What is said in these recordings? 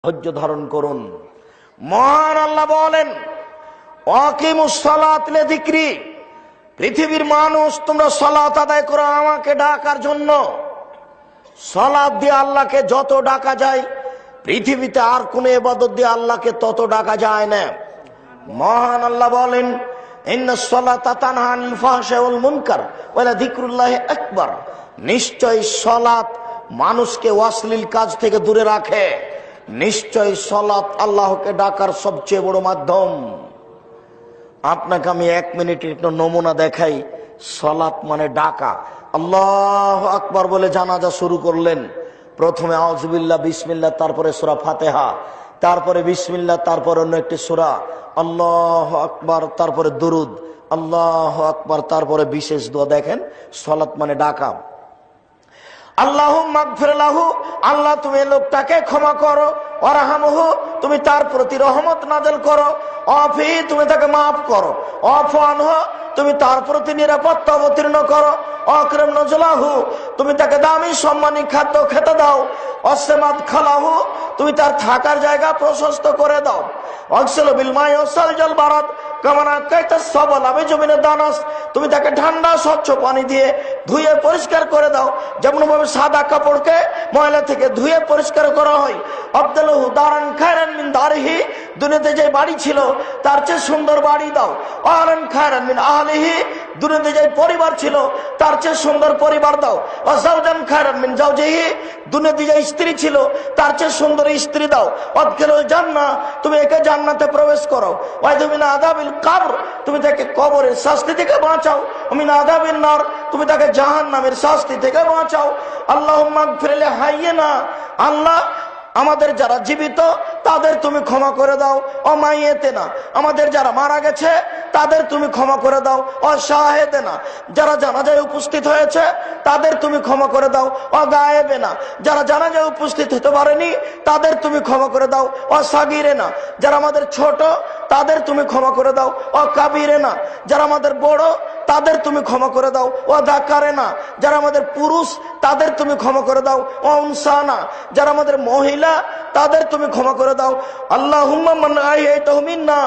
ধৈর্য ধারণ করুন। মহান আল্লাহ বলেন, ওয়াকিমুস সালাত লিযিকরি, পৃথিবীর মানুষ তোমরা সালাত আদায় করো আমাকে ডাকার জন্য। সালাত দিয়ে আল্লাহকে যত ডাকা যায় পৃথিবীতে আর কোন ইবাদত দিয়ে আল্লাহকে তত ডাকা যায় না। মহান আল্লাহ বলেন, ইন্নাস সালাতা তানহা আনিল ফাহশাই ওয়াল মুনকার ওয়া লাযিকরুল্লাহি আকবার, নিশ্চয় সালাত মানুষকে অশ্লীল কাজ থেকে দূরে রাখে। নিশ্চয় সালাত আল্লাহকে ডাকার সবচেয়ে বড় মাধ্যম। আপনাকে আমি 1 মিনিটের একটা নমুনা দেখাই। সালাত মানে ডাকা। আল্লাহু আকবার বলে জানাজা শুরু করলেন। প্রথমে আউযুবিল্লাহ, বিসমিল্লাহ, তারপরে সূরা ফাতিহা, তারপরে বিসমিল্লাহ, তারপরে অন্য একটি সূরা, আল্লাহু আকবার, তারপরে দুরুদ, আল্লাহু আকবার, তারপরে বিশেষ দোয়া। দেখেন, সালাত মানে ডাকা। আল্লাহুম্মা গফির লাহু, আল্লাহ তুমি এই লোকটাকে ক্ষমা করো। ওয়ারহামহু, তুমি তার প্রতি রহমত নাযিল করো। আফি, তুমি তাকে মাফ করো। আফু আনহু, তুমি তার প্রতি নিরাপত্তা অবতীর্ণ করো। আকরিম নুজুলাহু, তুমি তাকে দামি সম্মানী খাদ্য খেতে দাও। ওয়াসমাদ খালাহু, তুমি তার থাকার জায়গা প্রশস্ত করে দাও। ওয়াগসিলু বিল মাই ওয়াসালজাল বারাদ কামা কাইতাস সাবাল আবিজমিন দানাস, তুমি তাকে ঠান্ডা স্বচ্ছ পানি দিয়ে ধুয়ে পরিষ্কার করে দাও, যেমন ভাবে সাদা কাপড়কে ময়লা থেকে ধুয়ে পরিষ্কার করা হয়। আবদালহু দারান খায়রান মিন দারিহি, দুনিয়াতে যে বাড়ি ছিল তার চেয়ে সুন্দর বাড়ি দাও। আহলান খায়রান মিন আহলিহি, দুনিয়াতে যে পরিবার ছিল তার চেয়ে সুন্দর পরিবার দাও। ওয়াজাওজান খায়রান মিন জাওজিহি, দুনিয়াতে যে স্ত্রী ছিল তার চেয়ে সুন্দর স্ত্রী দাও। ওয়াদখিলুল জান্নাহ, তুমি একে জান্নাতে প্রবেশ করো। ওয়াইদু মিন আযাবিল কবর, তুমি তাকে কবরের শাস্তি থেকে বাঁচাও। মিন আযাবিন নার, তুমি তাকে জাহান্নামের শাস্তি থেকে বাঁচাও। আল্লাহুম্মা গফির লি হাইয়িনা, আল্লাহ আমাদের যারা জীবিত তাদের তুমি ক্ষমা করে দাও। ও মাইয়েতেনা, আমাদের যারা মারা গেছে তাদের তুমি ক্ষমা করে দাও। ও শাহেদেনা, যারা জানাজায় উপস্থিত হয়েছে তাদের তুমি ক্ষমা করে দাও। ও গায়েবেনা, যারা জানাজায় উপস্থিত হতে পারেনি তাদের তুমি ক্ষমা করে দাও। ও সাগিরেনা, যারা আমাদের ছোট তাদের তুমি ক্ষমা করে দাও। ও কাবিরেনা, যারা আমাদের বড় তাদের তুমি ক্ষমা করে দাও। ও দাকারেনা, যারা আমাদের পুরুষ তাদের তুমি ক্ষমা করে দাও। ও উনসানা, যারা আমাদের মহিলা তাদের তুমি ক্ষমা করে দাও। আল্লাহুম্মা মান আহইয়াতাহু মিন্না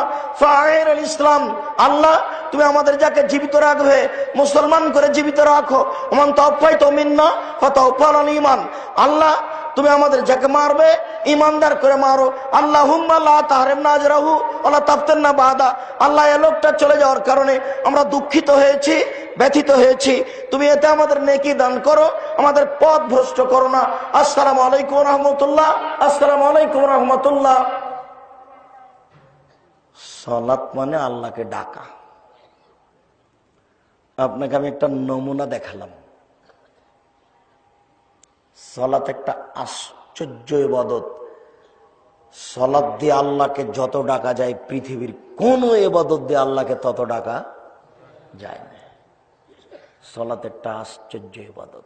ফাআইরুল ইসলাম, আল্লাহ তুমি আমাদের যাকে জীবিত রাখবে মুসলমান করে জীবিত রাখো। ওমান তাওফাইতাহু মিন্না ফাতাওফাল ঈমান, আল্লাহ তুমি আমাদের যাকে মারবে ইমানদার করে মারো। আল্লাহুম্মা লা তাহরিমনা আজরাহু ওয়ালা তাফতাননা বাদা, আল্লাহ এই লোকটা চলে যাওয়ার কারণে আমরা দুঃখিত হয়েছি, ব্যথিত হয়েছি, তুমি এতে আমাদের নেকি দান করো, আমাদের পথ ভ্রষ্ট করো না। আসসালামু আলাইকুম ওয়া রাহমাতুল্লাহ। আসসালামু আলাইকুম ওয়া রাহমাতুল্লাহ। সালাত মানে আল্লাহকে ডাকা। আপনাকে আমি একটা নমুনা দেখালাম। সালাত একটা আশ্চর্য ইবাদত। সালাত দিয়ে আল্লাহকে যত ডাকা যায় পৃথিবীর কোন ইবাদত দিয়ে আল্লাহকে তত ডাকা যায় না। সালাত একটা আশ্চর্য ইবাদত।